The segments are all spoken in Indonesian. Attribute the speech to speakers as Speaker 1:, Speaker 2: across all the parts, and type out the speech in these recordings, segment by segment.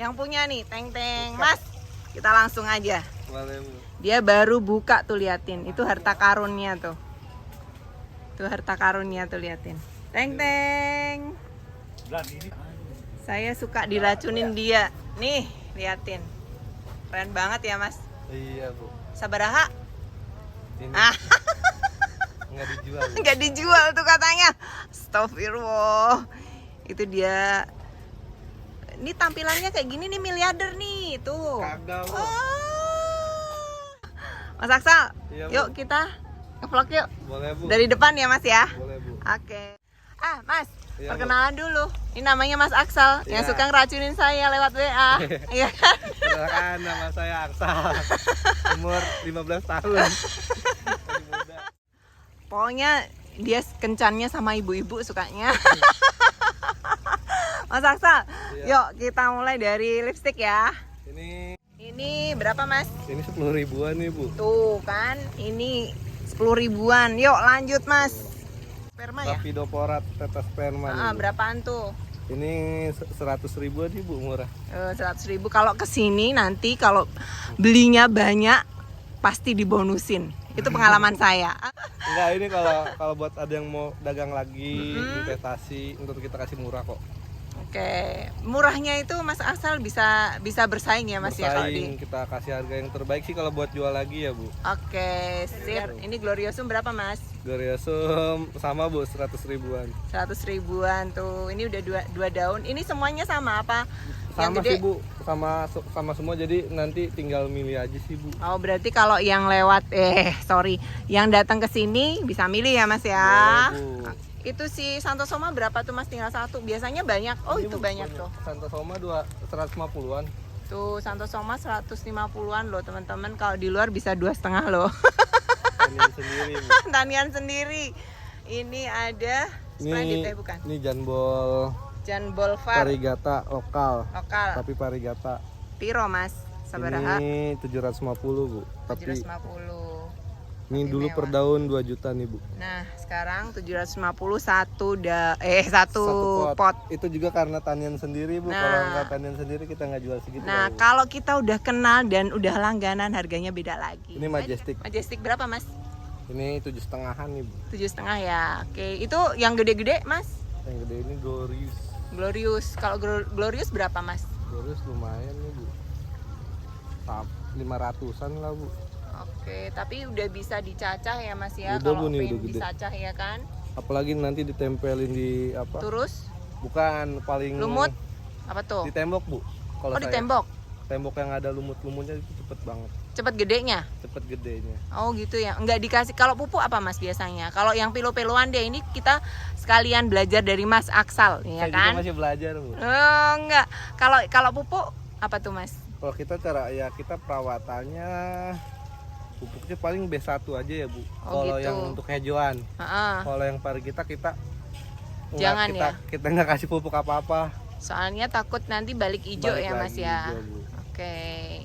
Speaker 1: yang punya nih, Teng-Teng. Mas, kita langsung aja.
Speaker 2: Boleh, Bu.
Speaker 1: Dia baru buka tuh, liatin. Itu harta karunnya tuh. Tuh harta karunnya tuh, liatin. Teng-Teng. Saya suka diracunin dia. Nih, liatin. Keren banget ya, Mas.
Speaker 2: Iya, Bu.
Speaker 1: Sabaraha?
Speaker 2: Ini
Speaker 1: Ah,
Speaker 2: nggak dijual, Bu.
Speaker 1: nggak dijual tuh katanya. Astagfirullah. Itu dia. Ini tampilannya kayak gini nih, miliarder nih. Tuh.
Speaker 2: Kagak, Bu.
Speaker 1: Mas Aksal,
Speaker 2: Iya, Bu.
Speaker 1: yuk kita nge-vlog yuk.
Speaker 2: Boleh, Bu.
Speaker 1: Dari depan ya, Mas ya.
Speaker 2: Boleh, Bu.
Speaker 1: Oke. Mas,
Speaker 2: Iya,
Speaker 1: perkenalan dulu. Ini namanya Mas Aksal yang
Speaker 2: Iya.
Speaker 1: suka ngeracunin saya lewat WA. Iya kan?
Speaker 2: Perkenalkan, nama saya Aksal. Umur 15 tahun. Masih muda.
Speaker 1: Pokoknya dia kencannya sama ibu-ibu sukanya. Mas Aksal,
Speaker 2: Iya.
Speaker 1: yuk kita mulai dari lipstick ya.
Speaker 2: Ini
Speaker 1: Berapa, Mas?
Speaker 2: ini 10 ribuan nih, Bu.
Speaker 1: Tuh kan, ini 10 ribuan. Yuk lanjut, Mas. Sperma ya?
Speaker 2: Rapidoporat tetes sperma nih, Bu.
Speaker 1: Berapaan tuh?
Speaker 2: Ini 100 ribuan nih, Bu, murah.
Speaker 1: 100.000. Kalau kesini nanti kalau belinya banyak pasti dibonusin. Itu pengalaman saya.
Speaker 2: Enggak, ini kalau buat ada yang mau dagang lagi, investasi, untuk kita kasih murah kok.
Speaker 1: Oke, murahnya itu Mas Aksal bisa bersaing ya, Mas ya kalau
Speaker 2: Bersaing, kita kasih harga yang terbaik sih kalau buat jual lagi ya, Bu.
Speaker 1: Oke, sip. Ini Gloriosum berapa, Mas?
Speaker 2: Gloriosum sama, Bu, 100 ribuan.
Speaker 1: 100 ribuan tuh. Ini udah dua daun. Ini semuanya sama apa?
Speaker 2: Sama
Speaker 1: Yang gede?
Speaker 2: sih, Bu, sama semua, jadi nanti tinggal milih aja sih, Bu.
Speaker 1: Oh, berarti kalau yang lewat yang datang ke sini bisa milih ya, Mas ya.
Speaker 2: Boleh, Bu.
Speaker 1: Itu si Santosoma berapa tuh, Mas? Tinggal satu. Biasanya banyak. Oh,
Speaker 2: Ini,
Speaker 1: itu
Speaker 2: Bu,
Speaker 1: banyak tuh.
Speaker 2: Santosoma 150-an.
Speaker 1: Tuh Santosoma 150-an loh, teman-teman. Kalau di luar bisa 2,5 loh.
Speaker 2: Ini sendiri, Bu.
Speaker 1: Tanian sendiri. Ini ada Splendid bukan?
Speaker 2: Ini janbol
Speaker 1: Jan Bolvar
Speaker 2: parigata lokal.
Speaker 1: lokal.
Speaker 2: Tapi parigata.
Speaker 1: Piro, Mas? Sabaraha?
Speaker 2: Ini 750, Bu. Tapi
Speaker 1: 750.
Speaker 2: ini
Speaker 1: Tapi
Speaker 2: dulu
Speaker 1: mewah.
Speaker 2: per daun 2 juta nih, Bu.
Speaker 1: Nah, sekarang 750 satu
Speaker 2: Satu
Speaker 1: pot.
Speaker 2: Itu juga karena tanian sendiri, Bu.
Speaker 1: Nah.
Speaker 2: Kalau nggak tanian sendiri kita nggak jual segitu.
Speaker 1: Nah,
Speaker 2: Bu.
Speaker 1: kalau kita udah kenal dan udah langganan harganya beda lagi.
Speaker 2: Ini Majestic.
Speaker 1: Majestic berapa, Mas?
Speaker 2: Ini 7,5-an nih, Bu.
Speaker 1: 7,5 ya. Oke, itu yang gede-gede, Mas?
Speaker 2: Yang gede ini Glorious.
Speaker 1: Glorious. Kalau Glorious berapa, Mas?
Speaker 2: Glorious lumayan nih, Bu. 500-an lah, Bu.
Speaker 1: Oke, tapi udah bisa dicacah ya, Mas ya.
Speaker 2: Udah, Bu,
Speaker 1: Kalau
Speaker 2: nih,
Speaker 1: pengen
Speaker 2: udah gede.
Speaker 1: dicacah ya kan.
Speaker 2: Apalagi nanti ditempelin di apa?
Speaker 1: Terus
Speaker 2: Bukan paling
Speaker 1: lumut apa tuh?
Speaker 2: di tembok, Bu. Kalau
Speaker 1: Oh, di
Speaker 2: saya
Speaker 1: tembok.
Speaker 2: tembok yang ada lumut-lumutnya itu cepet banget.
Speaker 1: Cepet gedenya.
Speaker 2: Cepet gedenya.
Speaker 1: Oh gitu ya. Enggak dikasih. Kalau pupuk apa, Mas, biasanya? Kalau yang pilo-piloan deh, ini kita sekalian belajar dari Mas Aksal ya
Speaker 2: Saya
Speaker 1: kan.
Speaker 2: juga masih belajar, Bu.
Speaker 1: Oh, enggak. Kalau pupuk apa tuh, Mas?
Speaker 2: Kalau kita kita perawatannya pupuknya paling B1 aja ya, Bu.
Speaker 1: Oh,
Speaker 2: Kalau
Speaker 1: gitu.
Speaker 2: yang untuk hijauan.
Speaker 1: Heeh.
Speaker 2: Kalau yang parigita kita
Speaker 1: Jangan
Speaker 2: kita,
Speaker 1: ya.
Speaker 2: kita nggak kasih pupuk apa-apa.
Speaker 1: Soalnya takut nanti balik hijau
Speaker 2: Balik
Speaker 1: ya, Mas
Speaker 2: lagi
Speaker 1: ya.
Speaker 2: hijau, Bu.
Speaker 1: Oke.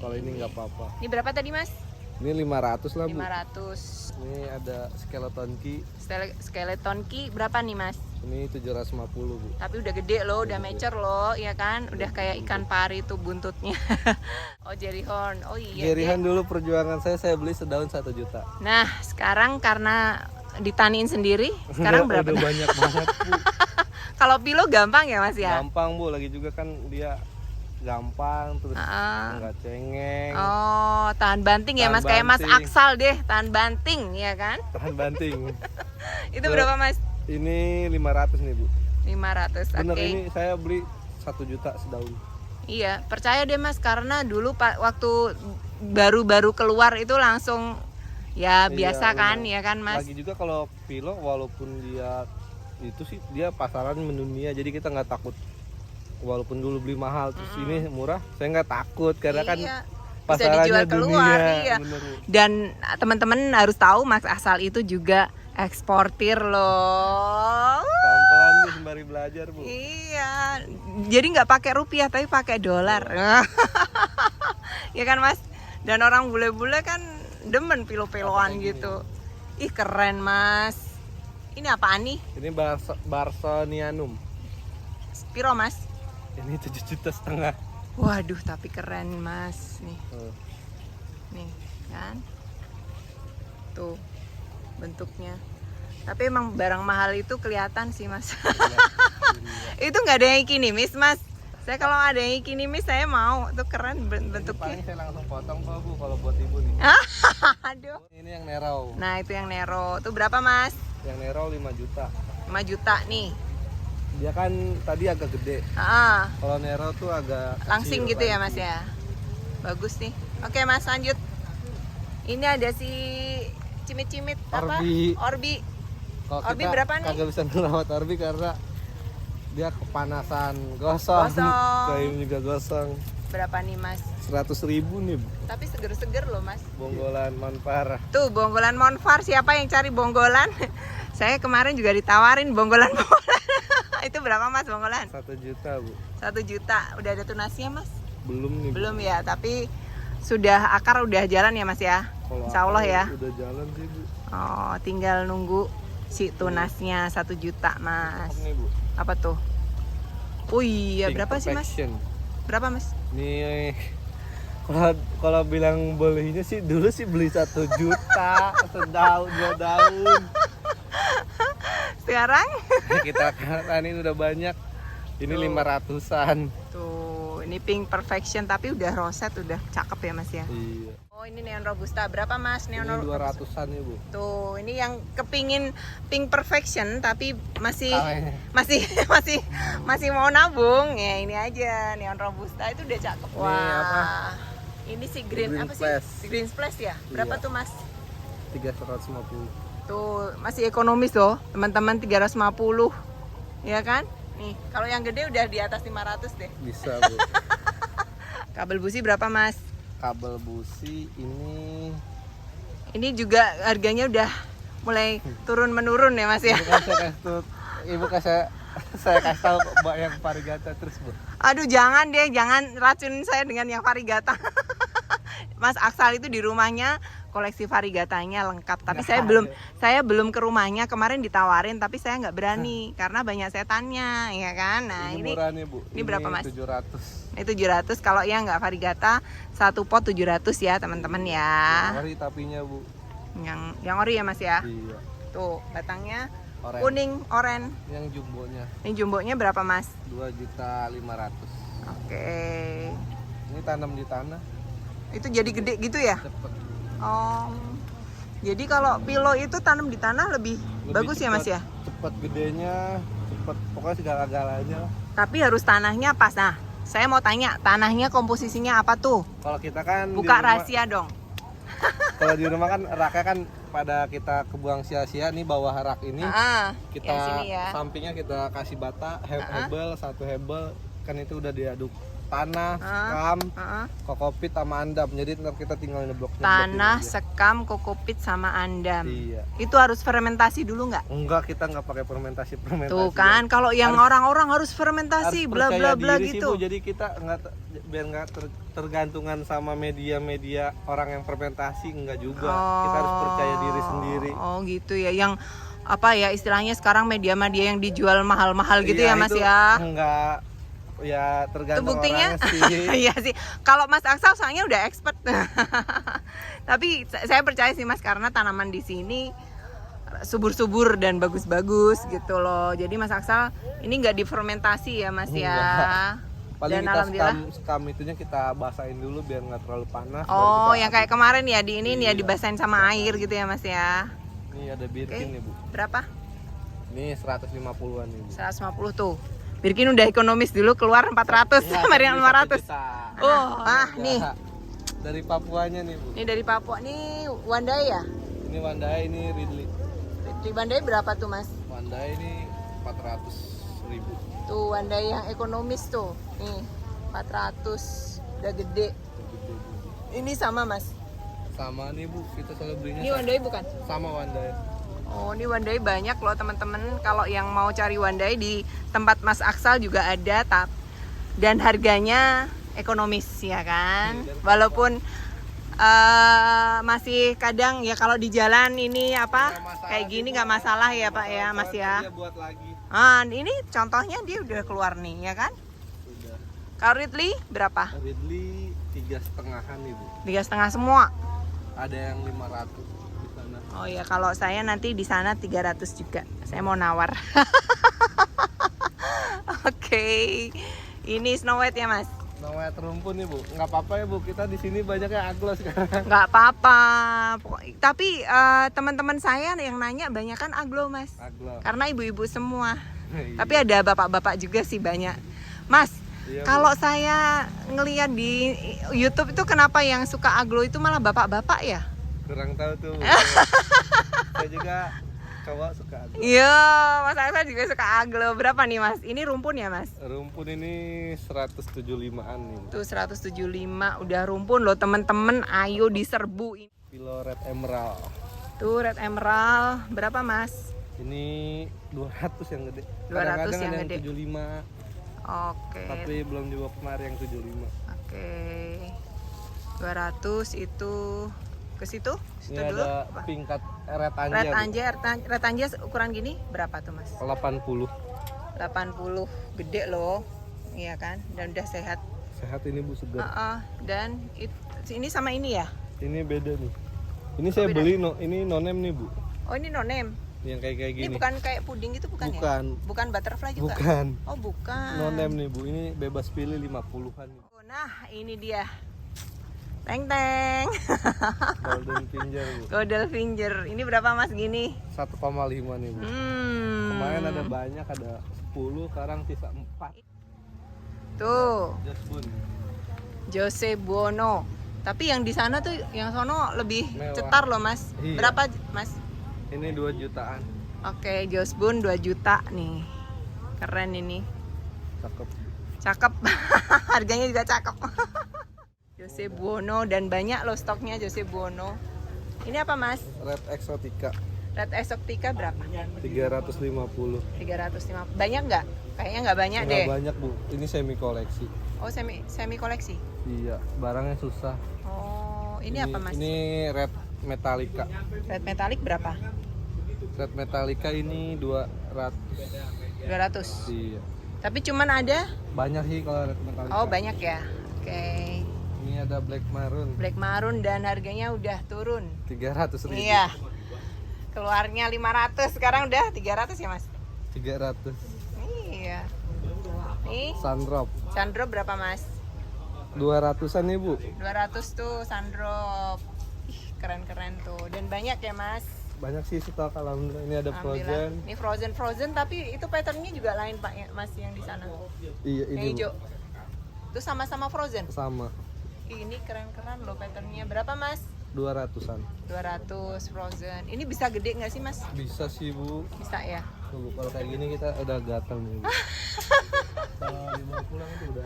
Speaker 2: Kalau ini nggak apa-apa.
Speaker 1: Ini berapa tadi, Mas?
Speaker 2: Ini 500 lah, Bu.
Speaker 1: 500.
Speaker 2: Ini ada skeleton key.
Speaker 1: Skeleton key berapa nih, Mas?
Speaker 2: Ini 750, Bu.
Speaker 1: Tapi udah gede loh, udah mature loh, ya kan? Udah kayak ikan pari tuh buntutnya. Oh, Jerry Horn. Oh iya.
Speaker 2: Jerihan dulu perjuangan saya beli sedaun 1 juta.
Speaker 1: Nah, sekarang karena ditaniin sendiri, sekarang berapa?
Speaker 2: Udah banyak banget, Bu.
Speaker 1: Kalau pilo gampang ya, Mas ya?
Speaker 2: Gampang, Bu. Lagi juga kan dia gampang, terus nggak cengeng.
Speaker 1: Oh, tahan banting ya,
Speaker 2: Tahan
Speaker 1: Mas, kayak Mas
Speaker 2: banting.
Speaker 1: Aksal deh, tahan banting ya kan?
Speaker 2: Tahan banting.
Speaker 1: Itu berapa, Mas?
Speaker 2: Ini 500 nih, Bu.
Speaker 1: 500.
Speaker 2: Bener,
Speaker 1: Oke.
Speaker 2: ini saya beli 1 juta sedaun.
Speaker 1: Iya, percaya deh, Mas, karena dulu waktu baru-baru keluar itu langsung ya biasa
Speaker 2: Iya,
Speaker 1: kan,
Speaker 2: bener.
Speaker 1: ya kan, Mas?
Speaker 2: Lagi juga kalau pilo walaupun dia itu sih dia pasaran mendunia, jadi kita nggak takut. Walaupun dulu beli mahal terus ini murah, saya nggak takut karena kan
Speaker 1: Iya. Bisa
Speaker 2: pasarannya
Speaker 1: dijual keluar,
Speaker 2: dunia.
Speaker 1: iya.
Speaker 2: Bener, Bu.
Speaker 1: Dan teman-teman harus tahu Mas Aksal itu juga eksportir loh.
Speaker 2: Pelan-pelan Bu, sembari belajar, Bu.
Speaker 1: Iya, jadi nggak pakai rupiah tapi pakai dolar. Ya kan, Mas? Dan orang bule-bule kan demen pilo-piloan gitu. Ih, keren, Mas. Ini apaan nih?
Speaker 2: Ini Barsonianum.
Speaker 1: Piro, Mas?
Speaker 2: Ini 7,5 juta.
Speaker 1: Waduh, tapi keren Mas nih. Nih, kan? Tuh bentuknya. Tapi emang barang mahal itu kelihatan sih Mas. Itu nggak ada yang kinimis Mas. Saya kalau ada yang kinimis saya mau. Tuh keren bentuknya.
Speaker 2: Paling saya langsung potong kok Bu kalau buat ibu nih.
Speaker 1: Aduh.
Speaker 2: Ini yang Nero.
Speaker 1: Nah itu yang Nero. Tuh berapa Mas?
Speaker 2: Yang Nero 5 juta.
Speaker 1: 5 juta nih.
Speaker 2: Dia kan tadi agak gede. Kalau Nero tuh agak
Speaker 1: langsing
Speaker 2: kecil,
Speaker 1: gitu ya Mas ya. Bagus nih. Oke Mas, lanjut. Ini ada si cimit-cimit apa? Orbi.
Speaker 2: Kalau
Speaker 1: Orbi
Speaker 2: kita
Speaker 1: berapa nih?
Speaker 2: kagak bisa merawat Orbi karena dia kepanasan, gosong. Kain juga gosong.
Speaker 1: Berapa nih Mas?
Speaker 2: 100.000 nih Bu.
Speaker 1: Tapi seger-seger loh Mas.
Speaker 2: Bonggolan Monpar.
Speaker 1: Tuh bonggolan Monpar, siapa yang cari bonggolan? Saya kemarin juga ditawarin bonggolan. Itu berapa Mas bonggolan?
Speaker 2: 1 juta Bu.
Speaker 1: 1 juta. Udah ada tunasnya Mas?
Speaker 2: Belum nih Bu.
Speaker 1: Belum ya, tapi sudah akar udah jalan ya Mas ya?
Speaker 2: Kalau
Speaker 1: Insya Allah ya.
Speaker 2: Udah jalan sih Bu.
Speaker 1: Oh, tinggal nunggu si tunasnya 1 juta Mas.
Speaker 2: Nih Bu.
Speaker 1: Apa tuh? Oh iya,
Speaker 2: Pink
Speaker 1: berapa sih Mas?
Speaker 2: Perfection.
Speaker 1: Berapa Mas?
Speaker 2: Nih kalau bilang belinya sih dulu sih beli 1 juta sedaun 2 daun.
Speaker 1: Sekarang?
Speaker 2: Kita kan ini udah banyak. Ini 500-an.
Speaker 1: Tuh, ini Pink Perfection tapi udah roset, udah cakep ya Mas ya.
Speaker 2: Iya.
Speaker 1: Oh, ini Neon Robusta. Berapa Mas
Speaker 2: Ini
Speaker 1: Neon Robusta?
Speaker 2: 200-an ya Bu.
Speaker 1: Tuh, ini yang kepingin Pink Perfection tapi masih
Speaker 2: Kawenya.
Speaker 1: masih mau nabung. Ya, ini aja Neon Robusta itu udah cakep.
Speaker 2: Ini apa?
Speaker 1: Ini si Green,
Speaker 2: Green
Speaker 1: apa
Speaker 2: Splash.
Speaker 1: sih? Green Splash ya? Berapa
Speaker 2: Iya.
Speaker 1: tuh Mas?
Speaker 2: 350.
Speaker 1: Tuh, masih ekonomis loh, teman-teman 350. Ya kan? Nih, kalau yang gede udah di atas 500 deh.
Speaker 2: Bisa Bu.
Speaker 1: Kabel busi berapa Mas?
Speaker 2: Kabel busi ini
Speaker 1: Ini juga harganya udah mulai turun menurun ya Mas ya.
Speaker 2: Ibu kasih saya kasih tahu Mbak yang varigata terus Bu.
Speaker 1: Aduh jangan deh, jangan racunin saya dengan yang varigata. Mas Aksal itu di rumahnya koleksi varigatanya lengkap. Tapi saya belum ke rumahnya. Kemarin ditawarin tapi saya nggak berani karena banyak setannya, ya kan. Nah ini
Speaker 2: murah nih Bu.
Speaker 1: Ini berapa Mas?
Speaker 2: 700.
Speaker 1: Ini 700. Kalau yang nggak varigata 1 pot 700 ya teman-teman ya.
Speaker 2: Ori tapinya Bu.
Speaker 1: Yang ori ya Mas ya.
Speaker 2: Iya.
Speaker 1: Tuh batangnya
Speaker 2: Oren.
Speaker 1: kuning oren.
Speaker 2: Yang jumbonya
Speaker 1: Ini jumbonya berapa Mas?
Speaker 2: 2.500.000.
Speaker 1: Oke.
Speaker 2: Ini tanam di tanah
Speaker 1: Itu jadi gede gitu ya?
Speaker 2: cepet.
Speaker 1: Oh. Jadi kalau pilo itu tanam di tanah lebih bagus ya Mas ya?
Speaker 2: Cepet gedenya, cepet pokoknya segala-galanya lah.
Speaker 1: Tapi harus tanahnya pas. Nah, saya mau tanya, tanahnya komposisinya apa tuh?
Speaker 2: Kalau kita kan
Speaker 1: Buka
Speaker 2: di rumah,
Speaker 1: rahasia dong.
Speaker 2: kalau di rumah kan raknya kan pada kita kebuang sia-sia nih bawah rak ini kita
Speaker 1: yang sini ya.
Speaker 2: sampingnya kita kasih bata hebel 1 hebel kan itu udah diaduk tanah, sekam, kokopit sama andam. Jadi ntar kita tinggal nyeblok.
Speaker 1: Tanah, sekam, kokopit sama andam.
Speaker 2: Iya.
Speaker 1: Itu harus fermentasi dulu nggak?
Speaker 2: Enggak, kita nggak pakai fermentasi.
Speaker 1: Tuh kan, kalau yang orang-orang harus fermentasi, bla bla bla gitu.
Speaker 2: Jadi kita biar nggak tergantungan sama media-media orang yang fermentasi, enggak juga. Kita harus percaya diri sendiri.
Speaker 1: Oh gitu ya, yang apa ya istilahnya sekarang media-media yang dijual mahal-mahal gitu ya Mas
Speaker 2: itu
Speaker 1: ya?
Speaker 2: Enggak, ya
Speaker 1: Itu
Speaker 2: tergantung
Speaker 1: buktinya
Speaker 2: orangnya sih.
Speaker 1: iya sih. Kalau Mas Aksal soalnya udah expert. Tapi saya percaya sih Mas karena tanaman di sini subur-subur dan bagus-bagus gitu loh. Jadi Mas Aksal ini nggak difermentasi ya Mas ya.
Speaker 2: Paling
Speaker 1: Dan
Speaker 2: kita
Speaker 1: alhamdulillah.
Speaker 2: sekam itunya kita basahin dulu biar nggak terlalu panas.
Speaker 1: Oh,
Speaker 2: baru
Speaker 1: yang
Speaker 2: kita
Speaker 1: kayak kemarin ya di ini nih ya
Speaker 2: Iya.
Speaker 1: dibasahin sama air gitu ya Mas ya.
Speaker 2: Ini ada birkin nih Bu.
Speaker 1: Berapa?
Speaker 2: Ini 150-an nih Bu.
Speaker 1: 150 tuh. Birkin udah ekonomis dulu keluar 400, kemarin 500. Oh, nih.
Speaker 2: Dari Papuanya nih Bu.
Speaker 1: Ini dari Papua nih Wandai ya?
Speaker 2: Ini Wandai, ini Ridley.
Speaker 1: Di Wandai berapa tuh Mas?
Speaker 2: Wandai ini 400.000.
Speaker 1: Tuh Wandai yang ekonomis tuh. Nih 400 udah gede. Ini sama Mas?
Speaker 2: Sama nih Bu, kita selalu belinya
Speaker 1: Ini Wandai bukan?
Speaker 2: sama Wandai.
Speaker 1: Oh, ini Wandai banyak loh teman-teman. Kalau yang mau cari Wandai di tempat Mas Aksal juga ada, dan harganya ekonomis ya kan. Walaupun masih kadang ya kalau di jalan ini apa kayak gini nggak masalah ya Pak ya Mas ya.
Speaker 2: Dia buat lagi.
Speaker 1: Ini contohnya dia udah keluar nih ya kan.
Speaker 2: Udah.
Speaker 1: Kalau Ridley berapa?
Speaker 2: Ridley 3,5-an ibu.
Speaker 1: 3,5 semua.
Speaker 2: Ada yang 500 di sana.
Speaker 1: Oh ya, kalau saya nanti di sana 300 juga. Saya mau nawar. Oke. Ini Snow White ya, Mas?
Speaker 2: Namanya terumpun nih bu, nggak apa-apa ya bu, kita di sini banyaknya aglo sekarang.
Speaker 1: Nggak apa-apa. Tapi teman-teman saya yang nanya banyak kan aglo, Mas.
Speaker 2: Aglo.
Speaker 1: Karena ibu-ibu semua.
Speaker 2: Iya.
Speaker 1: Tapi ada bapak-bapak juga sih banyak. Mas,
Speaker 2: Iya, Bu.
Speaker 1: kalau saya ngelihat di YouTube itu kenapa yang suka aglo itu malah bapak-bapak ya?
Speaker 2: Kurang tahu tuh bu. Saya juga cowok suka aglo.
Speaker 1: Iya, Mas Aksa juga suka aglo. Berapa nih, Mas? Ini rumpun ya, Mas?
Speaker 2: Rumpun ini 175-an nih.
Speaker 1: Tuh 175 udah rumpun loh, temen-temen. Ayo diserbu.
Speaker 2: Kilo red emerald.
Speaker 1: Tuh red emerald berapa, Mas?
Speaker 2: Ini 200 yang gede.
Speaker 1: 200
Speaker 2: Kadang-kadang
Speaker 1: yang
Speaker 2: ada
Speaker 1: gede.
Speaker 2: 75,
Speaker 1: Oke.
Speaker 2: tapi belum juga kemarin yang 75.
Speaker 1: Oke. 200 itu ke situ? Situ
Speaker 2: Ini
Speaker 1: dulu.
Speaker 2: ada
Speaker 1: Apa?
Speaker 2: tingkat red anja.
Speaker 1: Red
Speaker 2: Bu.
Speaker 1: anja, red anja ukuran gini berapa tuh, Mas?
Speaker 2: 80.
Speaker 1: 80, gede loh. Iya kan? Dan udah sehat.
Speaker 2: Sehat ini bu, segar.
Speaker 1: Dan ini sama ini ya?
Speaker 2: Ini beda nih. Ini saya
Speaker 1: beda?
Speaker 2: beli ini nonem nih bu.
Speaker 1: Oh, ini no name.
Speaker 2: Yang kayak gini.
Speaker 1: Ini bukan kayak puding gitu bukan, ya?
Speaker 2: Bukan.
Speaker 1: Bukan butterfly juga?
Speaker 2: Bukan.
Speaker 1: Oh, bukan.
Speaker 2: Nonem nih bu, ini bebas pilih 50-an.
Speaker 1: Nah, ini dia. Teng teng.
Speaker 2: Golden finger bu.
Speaker 1: Golden finger. Ini berapa, Mas, gini?
Speaker 2: 1,5 nih bu. Kemarin ada banyak, ada 10, sekarang sisa 4.
Speaker 1: Tuh,
Speaker 2: Just Bun.
Speaker 1: Jose Buono. Tapi yang di sana tuh, yang sono lebih
Speaker 2: Mewah.
Speaker 1: cetar loh, Mas.
Speaker 2: Iya.
Speaker 1: Berapa, Mas?
Speaker 2: Ini 2 jutaan.
Speaker 1: Oke, Josbun 2 juta nih. Keren ini.
Speaker 2: Cakep.
Speaker 1: Cakep. Harganya juga cakep. Jose Buono, dan banyak loh stoknya Jose Buono. Ini apa, Mas?
Speaker 2: Red Exotica
Speaker 1: Red Exotica berapa?
Speaker 2: 350.
Speaker 1: 350. Banyak nggak? Kayaknya nggak banyak
Speaker 2: Nggak
Speaker 1: deh.
Speaker 2: banyak bu, ini semi koleksi.
Speaker 1: Oh, semi koleksi.
Speaker 2: Iya, barangnya susah.
Speaker 1: Oh, ini apa, Mas?
Speaker 2: Ini Red Metallica.
Speaker 1: Red metallic berapa?
Speaker 2: Red Metallica ini 200.
Speaker 1: 200.
Speaker 2: Iya.
Speaker 1: Tapi cuman ada?
Speaker 2: Banyak sih kalau Red Metallica.
Speaker 1: Oh, banyak ya. Oke.
Speaker 2: Ini ada Black Maroon.
Speaker 1: Black Maroon dan harganya udah turun.
Speaker 2: 300.000.
Speaker 1: Iya. Keluarnya 500, sekarang udah 300 ya, Mas?
Speaker 2: 300.
Speaker 1: Iya. Nih,
Speaker 2: Sandrop.
Speaker 1: Sandrop berapa, Mas?
Speaker 2: 200-an nih, Bu.
Speaker 1: 200 tuh Sandrop. Ih, keren-keren tuh. Dan banyak ya, Mas?
Speaker 2: Banyak sih stok, alhamdulillah. Ini ada
Speaker 1: Alhamdulillah.
Speaker 2: Frozen.
Speaker 1: Ini frozen tapi itu patternnya juga lain, Pak, ya, Mas, yang di sana.
Speaker 2: Iya,
Speaker 1: Yang
Speaker 2: ini Bu.
Speaker 1: hijau. Itu sama-sama frozen.
Speaker 2: Sama.
Speaker 1: Ih, ini keren-keren loh patternnya. Berapa, Mas?
Speaker 2: 200-an.
Speaker 1: 200 frozen. Ini bisa gede nggak sih, Mas?
Speaker 2: Bisa sih, Bu.
Speaker 1: Bisa ya.
Speaker 2: Tuh, Bu, kalau kayak gini kita udah gatel nih, Bu. Kalau dibawa pulang itu udah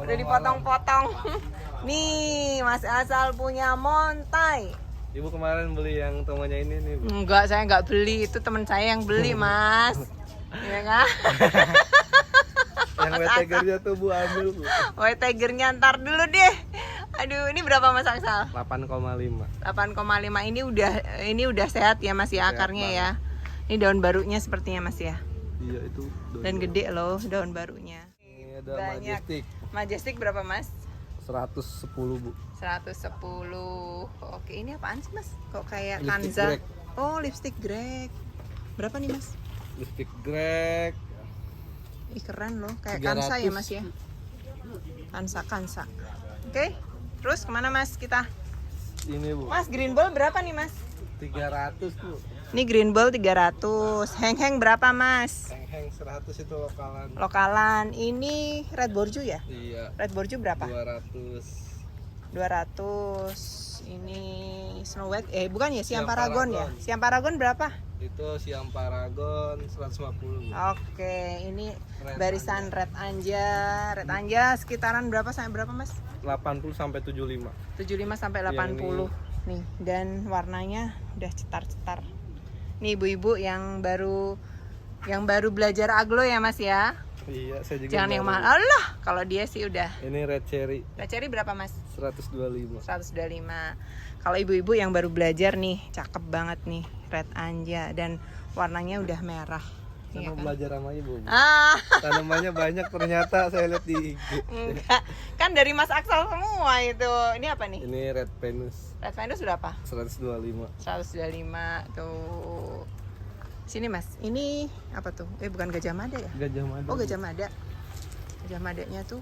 Speaker 1: Udah dipotong-potong. Nih, Mas Asal punya montai.
Speaker 2: Ibu kemarin beli yang tomonya ini nih, Bu.
Speaker 1: Enggak, saya nggak beli. Itu teman saya yang beli, Mas. Iya kan?
Speaker 2: Yang wet tigernya tuh Bu ambil, Bu.
Speaker 1: White tigernya ntar dulu deh. Aduh, ini berapa, Mas Aksal?
Speaker 2: 8,5.
Speaker 1: 8,5. Ini udah sehat ya, Mas, ya,
Speaker 2: Sehat
Speaker 1: akarnya ya. Ini daun barunya sepertinya, Mas, ya.
Speaker 2: Iya, itu.
Speaker 1: Dan gede loh daun barunya.
Speaker 2: Ini ada
Speaker 1: Banyak.
Speaker 2: Majestic.
Speaker 1: Majestic berapa, Mas?
Speaker 2: 110, Bu.
Speaker 1: 110. Oke, ini apaan sih, Mas? Kok kayak
Speaker 2: Lipstick
Speaker 1: Kanza?
Speaker 2: Greg.
Speaker 1: Oh, lipstick Greg. Berapa nih, Mas?
Speaker 2: Lipstick Greg.
Speaker 1: Ih, keren loh. Kayak Kansa ya, Mas, ya. Kansa. Oke. Terus kemana, Mas, kita?
Speaker 2: Ini, Bu.
Speaker 1: Mas, green ball berapa nih, Mas?
Speaker 2: 300, Bu.
Speaker 1: Ini green ball 300. Heng-heng berapa, Mas?
Speaker 2: Heng 100 itu lokalan.
Speaker 1: Lokalan. Ini red borju ya?
Speaker 2: Iya.
Speaker 1: Red borju berapa?
Speaker 2: 200.
Speaker 1: 200. Ini Snow White. Bukan ya, Siam
Speaker 2: Siam
Speaker 1: Paragon ya?
Speaker 2: Paragon.
Speaker 1: Siam Paragon berapa?
Speaker 2: Itu Siam Paragon 150, Bu.
Speaker 1: Oke, ini
Speaker 2: Red
Speaker 1: barisan Red Anja. Red Anja sekitaran berapa sampai berapa, Mas?
Speaker 2: 80 sampai 75.
Speaker 1: 75 sampai 80. Nih, dan warnanya udah cetar-cetar. Nih ibu-ibu yang baru belajar aglo ya, Mas, ya.
Speaker 2: Iya, saya juga.
Speaker 1: Jangan yang
Speaker 2: baru.
Speaker 1: mahal. Allah, kalau dia sih udah.
Speaker 2: Ini red cherry
Speaker 1: Red cherry berapa, Mas?
Speaker 2: 125.
Speaker 1: 125. Kalau ibu-ibu yang baru belajar nih, cakep banget nih Red Anja, dan warnanya udah merah.
Speaker 2: Saya
Speaker 1: Iya
Speaker 2: mau
Speaker 1: kan?
Speaker 2: belajar sama ibu. Bu.
Speaker 1: Ah,
Speaker 2: Tanamannya banyak ternyata saya lihat di IG.
Speaker 1: enggak. Kan dari Mas Aksal semua itu. Ini apa nih?
Speaker 2: Ini Red Venus
Speaker 1: Red Venus berapa?
Speaker 2: 125.
Speaker 1: 125 tuh. Sini Mas. Ini apa tuh? Bukan Gajah Mada ya?
Speaker 2: Gajah Mada.
Speaker 1: Oh, Gajah Mada. Gajah Madanya tuh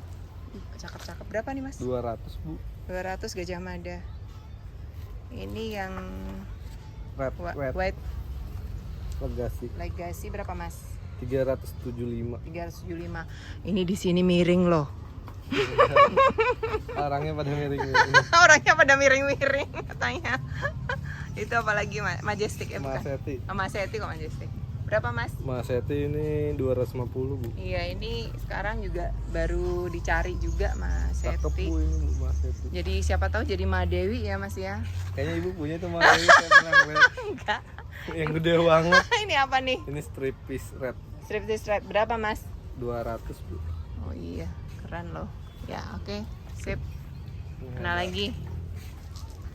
Speaker 1: cakep-cakep. Berapa nih Mas?
Speaker 2: 200 Bu.
Speaker 1: 200 Gajah Mada. Ini yang
Speaker 2: Red
Speaker 1: white
Speaker 2: Legacy
Speaker 1: legacy berapa Mas?
Speaker 2: 375.
Speaker 1: 375. Ini di sini miring loh.
Speaker 2: Orangnya pada miring.
Speaker 1: Orangnya pada miring-miring katanya. Itu apalagi Majestic ya bukan?
Speaker 2: Maseti.
Speaker 1: Oh, Masetti kok Majestic. Berapa Mas?
Speaker 2: Maseti ini 250 Bu.
Speaker 1: Iya, ini sekarang juga baru dicari juga
Speaker 2: Cakep
Speaker 1: Masetti.
Speaker 2: Bu ini Bu Maseti.
Speaker 1: Jadi siapa tahu jadi Madewi ya Mas ya?
Speaker 2: Kayaknya ibu punya tuh Mas. Saya pernah lihat.
Speaker 1: Enggak.
Speaker 2: Yang gede banget.
Speaker 1: Ini apa nih?
Speaker 2: Ini strip piece red
Speaker 1: Strip berapa Mas?
Speaker 2: 200 Bu.
Speaker 1: Oh iya, keren loh. Ya, oke. Sip.
Speaker 2: Ini
Speaker 1: Mana
Speaker 2: ada
Speaker 1: lagi?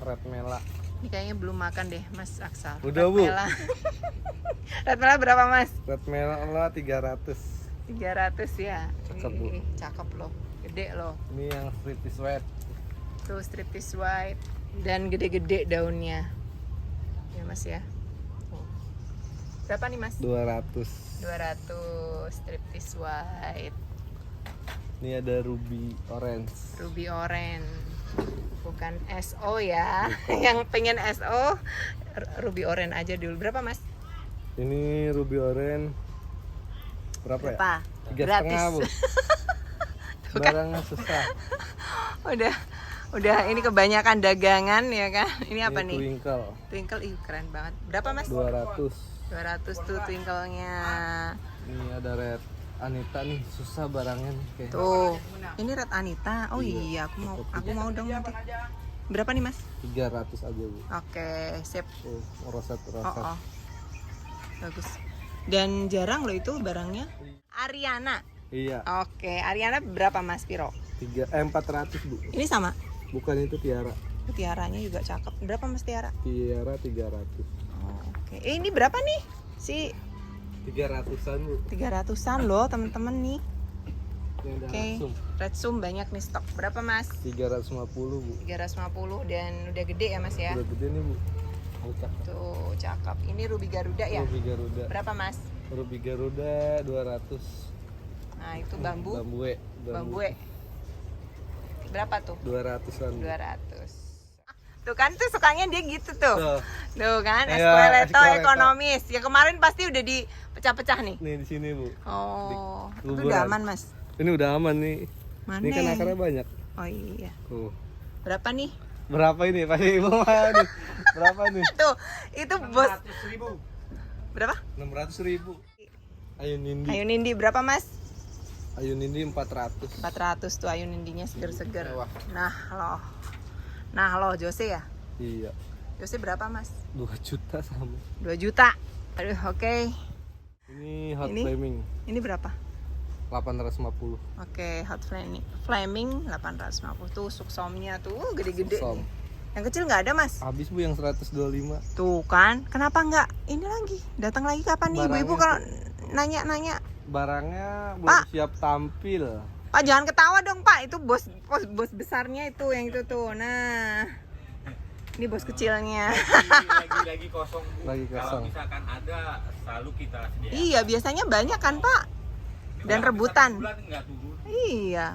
Speaker 2: Red Mela.
Speaker 1: Ini kayaknya belum makan deh Mas Aksal.
Speaker 2: Udah,
Speaker 1: Red
Speaker 2: Bu.
Speaker 1: Mela. Red Mela berapa Mas?
Speaker 2: Red Mela 300.
Speaker 1: 300 ya.
Speaker 2: Cakep, Bu.
Speaker 1: Cakep loh. Gede loh.
Speaker 2: Ini yang strip piece white.
Speaker 1: Tuh striptease white dan gede-gede daunnya. Ya Mas ya. Tuh. Berapa nih Mas?
Speaker 2: 200.
Speaker 1: 200 striptease white.
Speaker 2: Ini ada ruby orange.
Speaker 1: Ruby orange. Bukan SO ya. Yang pengen SO ruby orange aja dulu. Berapa Mas?
Speaker 2: Ini ruby orange berapa ya?
Speaker 1: Berapa?
Speaker 2: 3,5 Bu.
Speaker 1: Tuh kan.
Speaker 2: Barangnya susah.
Speaker 1: Udah ini kebanyakan dagangan ya kan. Ini apa nih?
Speaker 2: Twinkle
Speaker 1: Twinkle, ih keren banget. Berapa Mas?
Speaker 2: 200.
Speaker 1: 200 tuh twinkle-nya.
Speaker 2: Ini ada red Anita nih, susah barangnya nih kayak.
Speaker 1: Tuh. Ini Red Anita. Oh iya, aku mau dong nanti. Berapa nih Mas?
Speaker 2: 300 aja Bu.
Speaker 1: Oke, sip.
Speaker 2: Tuh, roset.
Speaker 1: Oh. Bagus. Dan jarang loh itu barangnya. Ariana.
Speaker 2: Iya,
Speaker 1: Oke, Ariana berapa Mas Piro?
Speaker 2: 400 Bu.
Speaker 1: Ini sama.
Speaker 2: Bukan itu tiara.
Speaker 1: Tiaranya juga cakep. Berapa Mas Tiara?
Speaker 2: Tiara 300.
Speaker 1: Oh, oke. Ini berapa nih? Si
Speaker 2: 300-an Bu.
Speaker 1: 300-an loh temen-temen nih.
Speaker 2: Yang ada
Speaker 1: Oke.
Speaker 2: langsung.
Speaker 1: Red Zoom banyak nih stok. Berapa Mas?
Speaker 2: 350 Bu.
Speaker 1: 350 dan udah gede ya Mas ya?
Speaker 2: Udah gede nih Bu. Oh, cakep.
Speaker 1: Tuh, cakep. Ini Ruby Garuda ya?
Speaker 2: Ruby Garuda.
Speaker 1: Berapa Mas?
Speaker 2: Ruby Garuda 200.
Speaker 1: Nah, itu bambu.
Speaker 2: Bambue.
Speaker 1: Bambu. Berapa tuh?
Speaker 2: 200-an.
Speaker 1: 200. Tuh kan tuh sukanya dia gitu tuh. Tuh kan,
Speaker 2: Iya,
Speaker 1: Esqueleto
Speaker 2: Esqueleto.
Speaker 1: ekonomis. Yang kemarin pasti udah dipecah-pecah nih.
Speaker 2: Nih di sini Bu.
Speaker 1: Oh, itu
Speaker 2: Kuburan.
Speaker 1: udah aman Mas.
Speaker 2: Ini udah aman nih.
Speaker 1: Mana?
Speaker 2: Ini kan akarnya banyak.
Speaker 1: Oh iya.
Speaker 2: Tuh.
Speaker 1: Berapa nih?
Speaker 2: Berapa ini? Pasti Ibu mau nih. Berapa nih?
Speaker 1: Tuh, itu bos. Berapa?
Speaker 2: 600.000. Ayu Nindi.
Speaker 1: Ayu Nindi berapa Mas?
Speaker 2: Ayu Nindi 400.
Speaker 1: 400 tuh Ayu Nindinya seger-seger.
Speaker 2: Mewah.
Speaker 1: Nah loh Jose ya?
Speaker 2: Iya.
Speaker 1: Jose berapa Mas?
Speaker 2: 2 juta sama.
Speaker 1: 2 juta. Aduh, oke.
Speaker 2: Ini hot
Speaker 1: Ini?
Speaker 2: flaming
Speaker 1: Ini berapa?
Speaker 2: 850.
Speaker 1: Oke, hot flaming 850 tuh suksomnya tuh gede-gede
Speaker 2: Suksom.
Speaker 1: nih. Yang kecil nggak ada Mas?
Speaker 2: Habis Bu yang 125.
Speaker 1: Tuh kan, kenapa nggak ini lagi? Datang lagi kapan nih ibu-ibu kalau nanya-nanya?
Speaker 2: Barangnya belum
Speaker 1: Pak.
Speaker 2: siap tampil.
Speaker 1: Pak jangan ketawa dong Pak, itu bos besarnya itu yang itu tuh. Nah, ini bos kecilnya.
Speaker 3: lagi kosong Bu.
Speaker 2: Lagi
Speaker 3: Kalau
Speaker 2: kosong.
Speaker 3: misalkan ada selalu kita sediakan.
Speaker 1: Iya, biasanya banyak kan Pak? Dan
Speaker 3: Kalau
Speaker 1: rebutan.
Speaker 3: misalkan bulan nggak turun.
Speaker 1: Iya.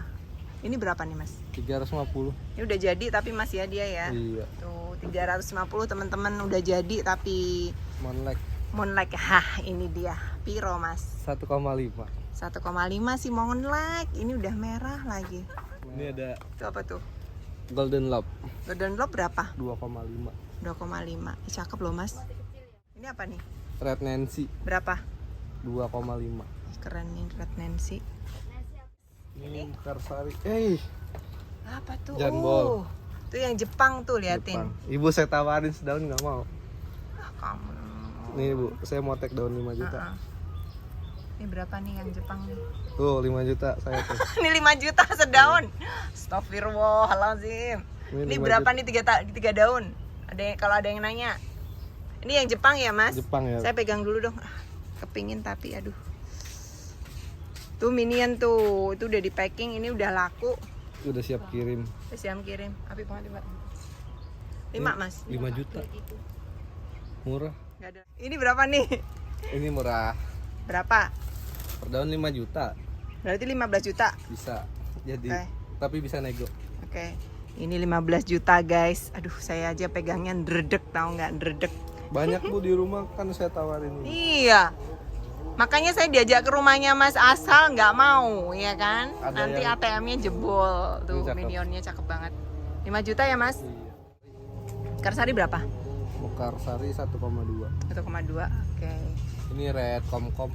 Speaker 1: Ini berapa nih Mas?
Speaker 2: 350.
Speaker 1: Ini udah jadi tapi masih ya dia ya.
Speaker 2: Iya.
Speaker 1: Tuh 350 teman-teman udah jadi tapi
Speaker 2: Monlek
Speaker 1: Moonlight. Hah, ini dia. Piro Mas?
Speaker 2: 1,5.
Speaker 1: 1,5 sih Moonlight. Ini udah merah lagi.
Speaker 2: Ini ada
Speaker 1: Itu apa tuh?
Speaker 2: Golden Love
Speaker 1: Golden Globe berapa?
Speaker 2: 2,5.
Speaker 1: 2,5. Cakep loh Mas. Ini apa nih?
Speaker 2: Red Nancy
Speaker 1: Berapa?
Speaker 2: 2,5.
Speaker 1: Ih, keren nih Red Nancy.
Speaker 2: Ini Karsari.
Speaker 1: Apa tuh?
Speaker 2: Jambol.
Speaker 1: Itu yang Jepang tuh liatin.
Speaker 2: Jepang. Ibu saya tawarin sedaun nggak mau.
Speaker 1: Ah, kamu.
Speaker 2: Nih Bu, saya mau tek daun 5 juta.
Speaker 1: Ah, ah. Ini berapa nih yang Jepang nih?
Speaker 2: Tuh 5 juta saya tuh.
Speaker 1: Ini 5 juta sedaun. Astagfirullahaladzim. Ini
Speaker 2: 5
Speaker 1: berapa
Speaker 2: juta.
Speaker 1: nih tiga daun? Kalau ada yang nanya. Ini yang Jepang ya Mas?
Speaker 2: Jepang ya.
Speaker 1: Saya pegang dulu dong. kepingin tapi aduh. Tuh minion tuh, itu udah di packing, ini udah laku.
Speaker 2: Udah siap kirim.
Speaker 1: Udah siap kirim. Api banget, Mbak. 5 Mas.
Speaker 2: 5 juta. Murah.
Speaker 1: Nggak ada. Ini berapa nih?
Speaker 2: Ini murah.
Speaker 1: Berapa?
Speaker 2: Per daun 5 juta.
Speaker 1: Berarti 15 juta.
Speaker 2: Bisa. Jadi
Speaker 1: Oke.
Speaker 2: tapi bisa nego.
Speaker 1: Oke. Ini 15 juta, guys. Aduh, saya aja pegangnya ndredeg, tahu nggak? Ndredeg.
Speaker 2: Banyak Bu di rumah kan saya tawarin ini.
Speaker 1: Iya. Makanya saya diajak ke rumahnya Mas Asal nggak mau, ya kan?
Speaker 2: Ada
Speaker 1: Nanti
Speaker 2: yang-
Speaker 1: ATM-nya jebol. Tuh
Speaker 2: Ini cakep.
Speaker 1: minionnya cakep banget. 5 juta ya, Mas?
Speaker 2: Iya.
Speaker 1: Karsari berapa?
Speaker 2: Mekarsari 1,2.
Speaker 1: 1,2. Oke.
Speaker 2: Ini red komkom.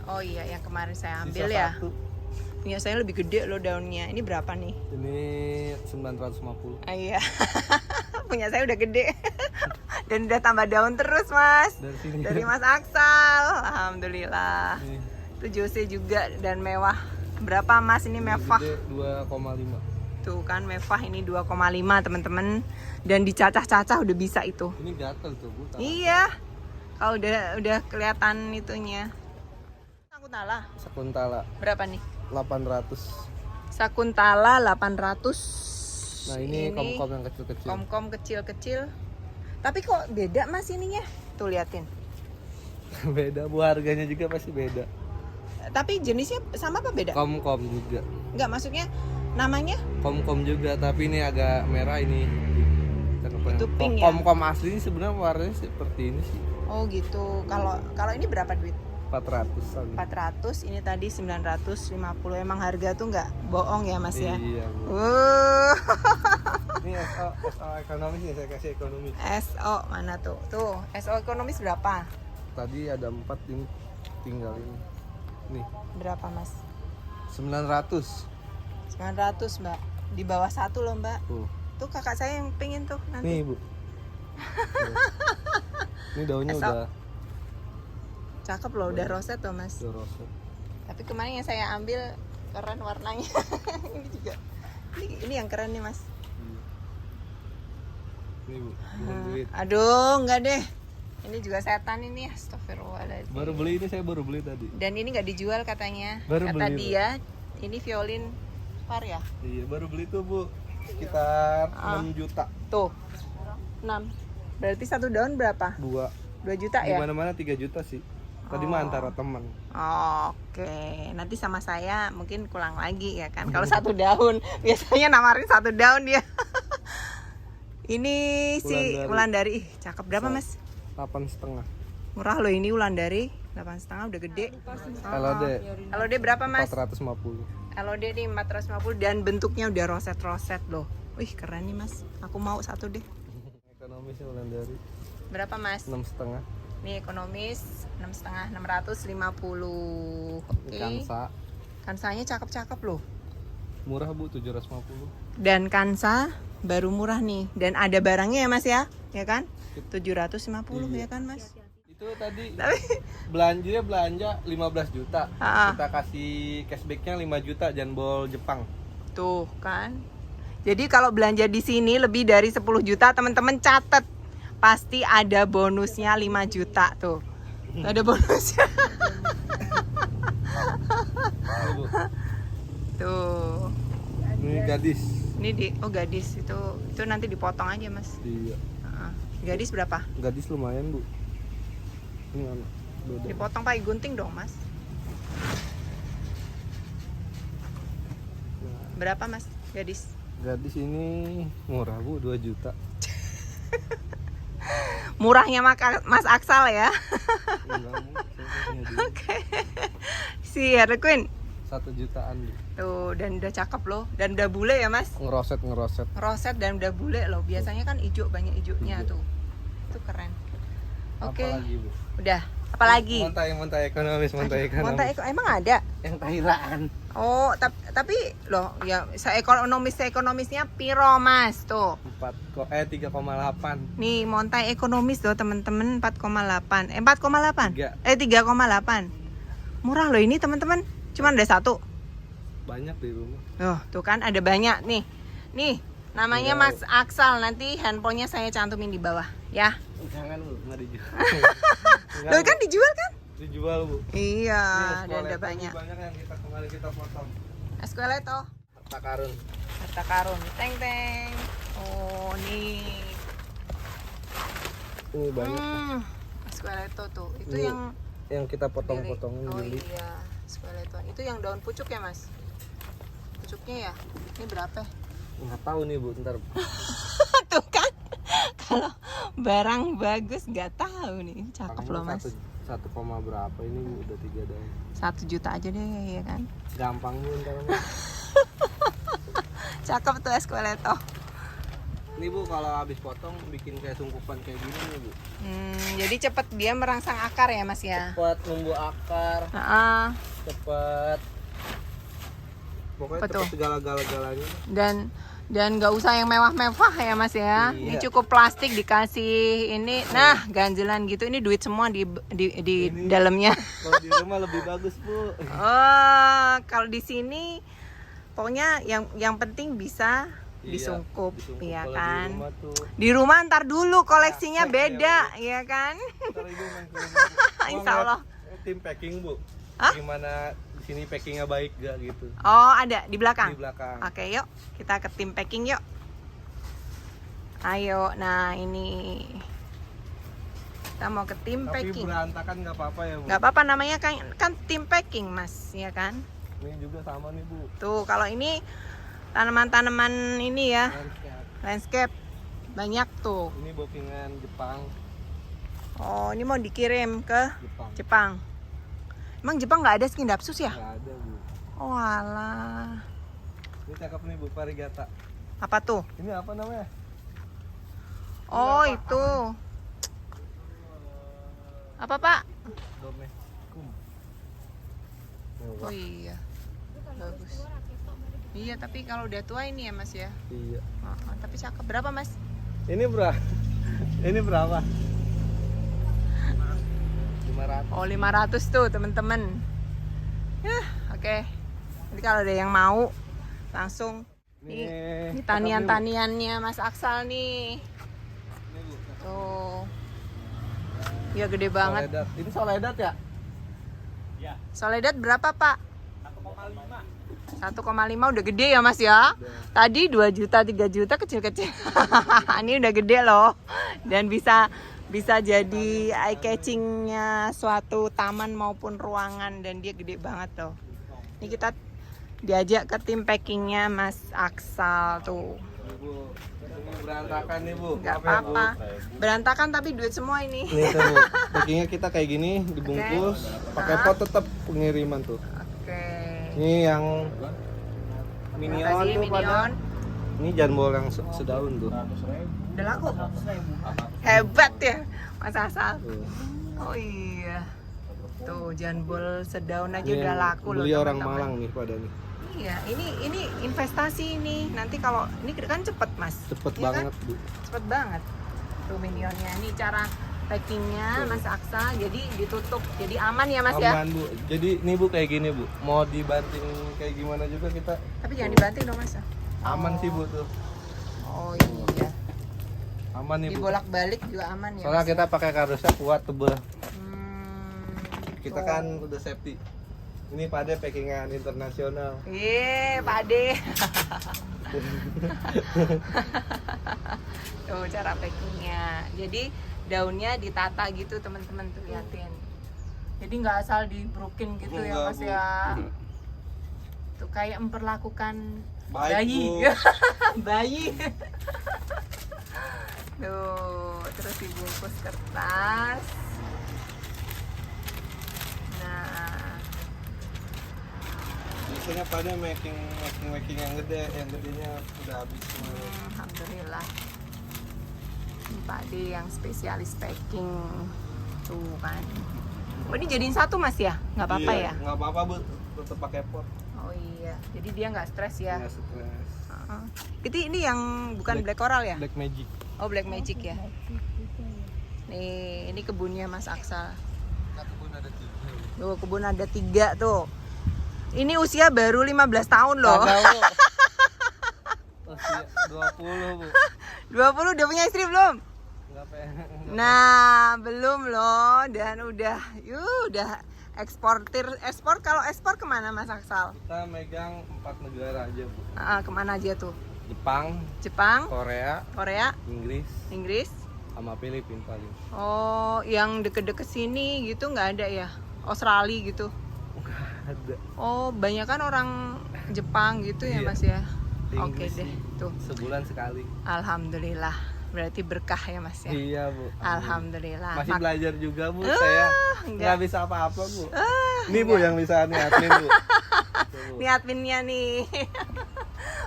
Speaker 1: Oh iya, yang kemarin saya ambil
Speaker 2: Sisa
Speaker 1: ya.
Speaker 2: 1.
Speaker 1: Punya saya lebih gede loh daunnya. Ini berapa nih?
Speaker 2: Ini 950.
Speaker 1: Ah, iya. Punya saya udah gede. Dan udah tambah daun terus, Mas.
Speaker 2: Dari sini.
Speaker 1: Dari Mas Aksal. Alhamdulillah.
Speaker 2: Nih,
Speaker 1: Itu Jose juga dan mewah. Berapa, Mas? Ini mewah.
Speaker 2: gede 2,5.
Speaker 1: Tuh kan mewah ini 2,5 teman-teman. Dan dicacah-cacah udah bisa itu.
Speaker 2: Ini gatel tuh Bu.
Speaker 1: Iya. Kalau udah kelihatan itunya. Sakuntala
Speaker 2: Sakuntala
Speaker 1: berapa nih?
Speaker 2: 800.
Speaker 1: Sakuntala 800.
Speaker 2: Nah, ini komkom yang kecil-kecil.
Speaker 1: Komkom kecil-kecil. Tapi kok beda Mas ininya? Tuh liatin.
Speaker 2: Beda Bu, harganya juga pasti beda.
Speaker 1: Tapi jenisnya sama apa beda?
Speaker 2: Komkom juga.
Speaker 1: Enggak, maksudnya namanya?
Speaker 2: Komkom juga, tapi ini agak merah ini.
Speaker 1: Itu pink ya?
Speaker 2: Komkom asli ini sebenarnya warnanya seperti ini sih.
Speaker 1: Oh gitu. Kalau ini berapa duit?
Speaker 2: 400-an.
Speaker 1: 400, ini tadi 950. Emang harga tuh nggak bohong ya Mas ya?
Speaker 2: Iya Bu. Ini SO ekonomis nih, saya kasih ekonomis.
Speaker 1: SO mana tuh? Tuh, SO ekonomis berapa?
Speaker 2: Tadi ada 4 ini, tinggal ini. Nih,
Speaker 1: Berapa Mas?
Speaker 2: 900.
Speaker 1: 900 Mbak. Di bawah 1 loh Mbak.
Speaker 2: Tuh.
Speaker 1: Tuh kakak saya yang pengen tuh nanti.
Speaker 2: Nih Bu. Tuh. Ini daunnya
Speaker 1: SO.
Speaker 2: udah
Speaker 1: Cakep loh, udah roset tuh Mas.
Speaker 2: roset.
Speaker 1: Tapi kemarin yang saya ambil keren warnanya. Ini juga. Ini yang keren nih Mas.
Speaker 2: Nih Bu, belum duit.
Speaker 1: Aduh, enggak deh. Ini juga setan ini, astagfirullahaladzim.
Speaker 2: Baru beli ini, saya baru beli tadi.
Speaker 1: Dan ini nggak dijual katanya.
Speaker 2: Baru
Speaker 1: Kata
Speaker 2: beli,
Speaker 1: dia, ini violin par ya?
Speaker 2: Iya, baru beli tuh Bu. Sekitar 6 juta.
Speaker 1: Tuh, 6. Berarti satu daun berapa?
Speaker 2: 2.
Speaker 1: 2 juta
Speaker 2: Di
Speaker 1: ya?
Speaker 2: mana-mana 3 juta sih. Tadi mah antara teman.
Speaker 1: Oke, nanti sama saya mungkin kurang lagi ya kan. Kalau satu daun, biasanya namarin satu daun dia. Ini si Wulandari. Ih, cakep berapa Mas?
Speaker 2: 8,5.
Speaker 1: Murah loh ini Wulandari. 8,5 udah gede.
Speaker 2: LOD
Speaker 1: LOD berapa Mas?
Speaker 2: 450.
Speaker 1: LOD nih 450 dan bentuknya udah roset-roset loh. Wih keren nih Mas. Aku mau satu deh.
Speaker 2: Ekonomisnya Wulandari
Speaker 1: Berapa Mas?
Speaker 2: 6,5.
Speaker 1: Nih ekonomis 6,5 650. Oke.
Speaker 2: Kansa
Speaker 1: Kansanya cakep-cakep loh.
Speaker 2: murah Bu, 750.
Speaker 1: Dan Kansa baru murah nih dan ada barangnya ya Mas ya? Ya kan? 750 ya kan Mas?
Speaker 2: Itu tadi
Speaker 1: Tapi
Speaker 2: belanja 15 juta.
Speaker 1: Ah.
Speaker 2: Kita kasih cashbacknya 5 juta janbol Jepang.
Speaker 1: tuh kan. Jadi kalau belanja di sini lebih dari 10 juta teman-teman catat. Pasti ada bonusnya 5 juta tuh. Ada bonusnya.
Speaker 2: Ini, Bu.
Speaker 1: Tuh.
Speaker 2: Ini gadis.
Speaker 1: Ini gadis itu nanti dipotong aja Mas.
Speaker 2: Iya.
Speaker 1: Heeh. Gadis berapa?
Speaker 2: Gadis lumayan Bu. Ini anak beda.
Speaker 1: Dipotong pakai gunting dong Mas. Berapa Mas gadis?
Speaker 2: Gadis ini murah Bu, 2 juta.
Speaker 1: Murahnya Mas Aksal ya.
Speaker 2: Enggak Bu, saya punya duit.
Speaker 1: Oke. Si Harley Quinn.
Speaker 2: 1 jutaan Bu.
Speaker 1: Tuh dan udah cakep loh dan udah bule ya Mas.
Speaker 2: Ngeroset.
Speaker 1: Roset dan udah bule loh. Biasanya kan hijau, banyak hijaunya
Speaker 2: Hijau.
Speaker 1: tuh. Itu keren. Oke.
Speaker 2: Apalagi Bu?
Speaker 1: Udah. Apalagi?
Speaker 2: Montai ekonomis, montai ekonomis.
Speaker 1: Emang ada?
Speaker 2: Yang Thailand.
Speaker 1: Oh, tapi loh ya ekonomisnya piro Mas tuh.
Speaker 2: 3,8.
Speaker 1: Nih montai ekonomis tuh teman-teman 4,8. 4,8?
Speaker 2: Tiga.
Speaker 1: 3,8. Murah loh ini teman-teman. Cuman ada satu.
Speaker 2: Banyak di rumah.
Speaker 1: Oh, tuh kan ada banyak nih. Nih, namanya
Speaker 2: Iya.
Speaker 1: Mas Aksal. Nanti handphonenya saya cantumin di bawah, ya.
Speaker 2: Jangan Bu, nggak dijual.
Speaker 1: Loh kan dijual kan?
Speaker 2: dijual bu.
Speaker 1: Iya,
Speaker 2: Ini
Speaker 1: dan ada
Speaker 2: eskualeto
Speaker 1: banyak.
Speaker 2: banyak yang kemarin kita potong.
Speaker 1: Esqueleto,
Speaker 2: Harta karun.
Speaker 1: harta karun, teng teng. Oh nih.
Speaker 2: Ini banyak
Speaker 1: Esqueleto tuh, itu
Speaker 2: Ini
Speaker 1: yang
Speaker 2: yang kita potong-potongin
Speaker 1: oh
Speaker 2: Billy.
Speaker 1: iya, esqueleto. Itu yang daun pucuk ya mas? Pucuknya ya? Ini berapa?
Speaker 2: Nggak tahu nih bu, ntar.
Speaker 1: Tuh kan, kalau barang bagus nggak tahu nih, cakep loh mas.
Speaker 2: 1, berapa ini bu, udah 3 daun.
Speaker 1: 1 juta aja deh ya kan?
Speaker 2: Gampang bu ntar mah.
Speaker 1: Cakep tuh esqueleto.
Speaker 2: Ini bu kalau habis potong bikin kayak sungkupan kayak gini nih bu.
Speaker 1: Jadi cepet dia merangsang akar ya mas ya?
Speaker 2: Cepat numbuh akar, cepat. Pokoknya
Speaker 1: Betul.
Speaker 2: cepat segala-galanya.
Speaker 1: Dan nggak usah yang mewah-mewah ya mas ya.
Speaker 2: Iya.
Speaker 1: Ini cukup plastik dikasih ini, nah ganjelan gitu. Ini duit semua di
Speaker 2: Ini-
Speaker 1: dalamnya.
Speaker 2: Kalau di rumah lebih bagus bu.
Speaker 1: Oh, kalau di sini pokoknya yang penting bisa
Speaker 2: Iya,
Speaker 1: disungkup, ya
Speaker 2: Kalau
Speaker 1: kan?
Speaker 2: Di rumah tuh.
Speaker 1: Di rumah ntar dulu koleksinya
Speaker 2: Praktek ya,
Speaker 1: beda, ya kan?
Speaker 2: Ntar ibu main ke rumah. Mau
Speaker 1: Insya Allah.
Speaker 2: ngeliat tim packing bu.
Speaker 1: Hah?
Speaker 2: Gimana di sini packingnya baik gak gitu?
Speaker 1: Oh, ada di belakang.
Speaker 2: Di belakang.
Speaker 1: Oke, yuk kita ke tim packing yuk. Ayo, nah ini kita mau ke tim
Speaker 2: Tapi
Speaker 1: packing.
Speaker 2: berantakan nggak apa-apa ya bu.
Speaker 1: Nggak apa-apa namanya kan tim packing mas, ya kan?
Speaker 2: Ini juga sama nih bu.
Speaker 1: Tuh kalau ini tanaman-tanaman ini ya,
Speaker 2: Landscape.
Speaker 1: landscape banyak tuh.
Speaker 2: Ini bookingan Jepang.
Speaker 1: Oh, ini mau dikirim ke
Speaker 2: Jepang.
Speaker 1: Jepang. Emang Jepang nggak ada skin dapsus ya?
Speaker 2: Nggak ada bu.
Speaker 1: Oh alah.
Speaker 2: Ini cakep nih bu, varigata.
Speaker 1: Apa tuh?
Speaker 2: Ini apa namanya?
Speaker 1: Oh itu. Apa pak?
Speaker 2: Domesticum.
Speaker 1: Oh iya. Bagus. Iya tapi kalau udah tua ini ya mas ya.
Speaker 2: Iya.
Speaker 1: Tapi cakep. Berapa mas?
Speaker 2: Ini berapa? Ini berapa? 500.
Speaker 1: Oh 500 tuh temen-temen. Oke. Nanti kalau ada yang mau langsung. Ini tanian-taniannya Mas Aksal nih.
Speaker 2: Ini bu.
Speaker 1: Tuh. Ya gede banget.
Speaker 2: Soledad. Ini soledad ya?
Speaker 3: Ya,
Speaker 1: Soledad berapa pak?
Speaker 3: 1,5.
Speaker 1: 1,5 udah gede ya mas ya. Tadi 2 juta 3 juta kecil-kecil. Ini udah gede loh. Dan bisa jadi eye catchingnya suatu taman maupun ruangan. Dan dia gede banget loh. Ini kita diajak ke tim packingnya Mas Aksal tuh.
Speaker 2: Bu, ini berantakan nih bu.
Speaker 1: Nggak
Speaker 2: Maaf ya, Bu.
Speaker 1: apa-apa. Berantakan tapi duit semua ini.
Speaker 2: Nih tuh bu, packingnya kita kayak gini, dibungkus, pakai pot tetap pengiriman tuh.
Speaker 1: Oke.
Speaker 2: Ini yang minion
Speaker 1: Tadi
Speaker 2: tuh pada.
Speaker 1: minion.
Speaker 2: Ini jambol yang sedaun tuh.
Speaker 1: Udah laku. Hebat ya Mas Aksal.
Speaker 2: Tuh.
Speaker 1: Oh iya. Tuh janbol sedaun aja
Speaker 2: Ini
Speaker 1: udah
Speaker 2: yang
Speaker 1: laku loh
Speaker 2: beli orang
Speaker 1: teman-teman.
Speaker 2: Malang nih pada nih.
Speaker 1: Iya, ini investasi ini. Nanti kalau ini kan cepet mas.
Speaker 2: Cepet
Speaker 1: Iya
Speaker 2: banget
Speaker 1: kan?
Speaker 2: bu.
Speaker 1: Cepet banget. Tuh minionnya. Ini cara packingnya Mas Aksa. Jadi ditutup. Jadi aman ya mas ya.
Speaker 2: Aman bu. Jadi ini bu kayak gini bu. Mau dibanting kayak gimana juga kita
Speaker 1: Tapi jangan dibanting dong mas.
Speaker 2: aman sih bu tuh.
Speaker 1: Oh iya.
Speaker 2: Aman nih bu.
Speaker 1: Dibolak-balik juga aman ya.
Speaker 2: Soalnya
Speaker 1: Mas?
Speaker 2: kita pakai kardusnya kuat tebel. Kita
Speaker 1: tuh.
Speaker 2: kan udah safety. Ini pada packingan internasional.
Speaker 1: Iya, Pak Ade. Tuh cara packingnya. Jadi daunnya ditata gitu teman-teman tuh liatin. Jadi nggak asal dibrokin gitu ya
Speaker 2: Enggak,
Speaker 1: mas
Speaker 2: Bu.
Speaker 1: ya. Tuh kayak memperlakukan
Speaker 2: Baik,
Speaker 1: bayi.
Speaker 2: Bu.
Speaker 1: Bayi. Tuh, terus dibungkus kertas. Nah,
Speaker 2: Biasanya pada making yang gede, yang gedenya udah habis semua.
Speaker 1: alhamdulillah. Ini Pak D yang spesialis packing. Tuh kan. Oh ini jadiin satu mas ya? Nggak apa-apa
Speaker 2: Iya,
Speaker 1: ya?
Speaker 2: nggak apa-apa bu, tetap pakai pot.
Speaker 1: Oh iya, jadi dia nggak stres ya?
Speaker 2: Nggak stres.
Speaker 1: Jadi ini yang bukan black coral ya?
Speaker 2: Black magic.
Speaker 1: Oh black magic ya? Nih, ini kebunnya Mas Aksal.
Speaker 2: Nah, kebun ada 3.
Speaker 1: Tuh kebun ada 3 tuh. Ini usia baru 15 tahun loh.
Speaker 2: Kagak, Bu. Usia 20 bu.
Speaker 1: 20 udah punya istri belum?
Speaker 2: Nggak pengen.
Speaker 1: Nah, belum loh, dan udah ekspor. Kalau ekspor kemana Mas Aksal?
Speaker 2: Kita megang 4 negara aja, Bu.
Speaker 1: Kemana aja tuh?
Speaker 2: Jepang,
Speaker 1: Korea, Inggris.
Speaker 2: sama Filipina paling.
Speaker 1: Oh, yang deket-deket sini gitu nggak ada ya? Australia gitu?
Speaker 2: Ada.
Speaker 1: Oh, banyak kan orang Jepang gitu ya
Speaker 2: Iya.
Speaker 1: Mas ya? Oke
Speaker 2: Inggris
Speaker 1: deh,
Speaker 2: sih.
Speaker 1: tuh.
Speaker 2: Sebulan sekali.
Speaker 1: Alhamdulillah, berarti berkah ya Mas ya?
Speaker 2: Iya, Bu.
Speaker 1: Alhamdulillah.
Speaker 2: Masih belajar juga, Bu. Saya
Speaker 1: enggak.
Speaker 2: nggak bisa apa-apa, Bu. Ini Bu yang bisa nih admin, Bu. Tuh, Bu.
Speaker 1: Ini adminnya nih.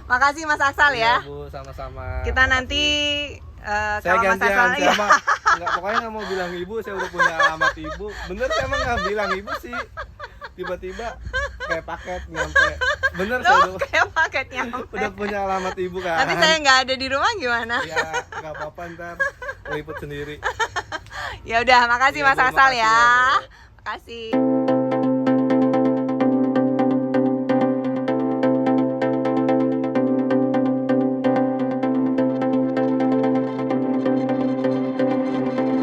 Speaker 1: Makasih Mas Aksal
Speaker 2: Iya,
Speaker 1: ya.
Speaker 2: Bu, sama-sama.
Speaker 1: Kita nanti
Speaker 2: Saya
Speaker 1: kalau Mas
Speaker 2: gantian
Speaker 1: Aksal
Speaker 2: sama nggak, pokoknya nggak mau bilang ibu, saya udah punya alamat ibu. Bener, saya emang nggak bilang ibu sih. Tiba-tiba kayak paket nyampe. Bener, saya
Speaker 1: Loh, kayak paket nyampe.
Speaker 2: udah punya alamat ibu kan.
Speaker 1: Nanti saya nggak ada di rumah gimana?
Speaker 2: Ya nggak apa-apa, ntar liput sendiri.
Speaker 1: Ya udah, makasih
Speaker 2: Iya,
Speaker 1: Mas
Speaker 2: Bu,
Speaker 1: Aksal
Speaker 2: makasih
Speaker 1: ya.
Speaker 2: ya, Bu.
Speaker 1: Makasih.